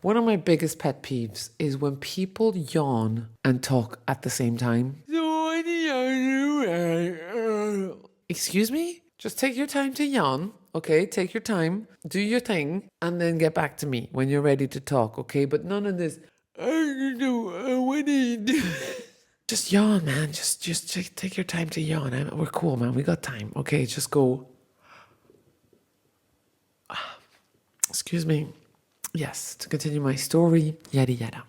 One of my biggest pet peeves is when people yawn and talk at the same time. Excuse me? Just take your time to yawn, okay? Take your time, do your thing, and then get back to me when you're ready to talk, okay? But none of this. Just yawn, man. Just take your time to yawn. We're cool, man. We got time. Okay, just go. Excuse me. Yes, to continue my story, yada yada.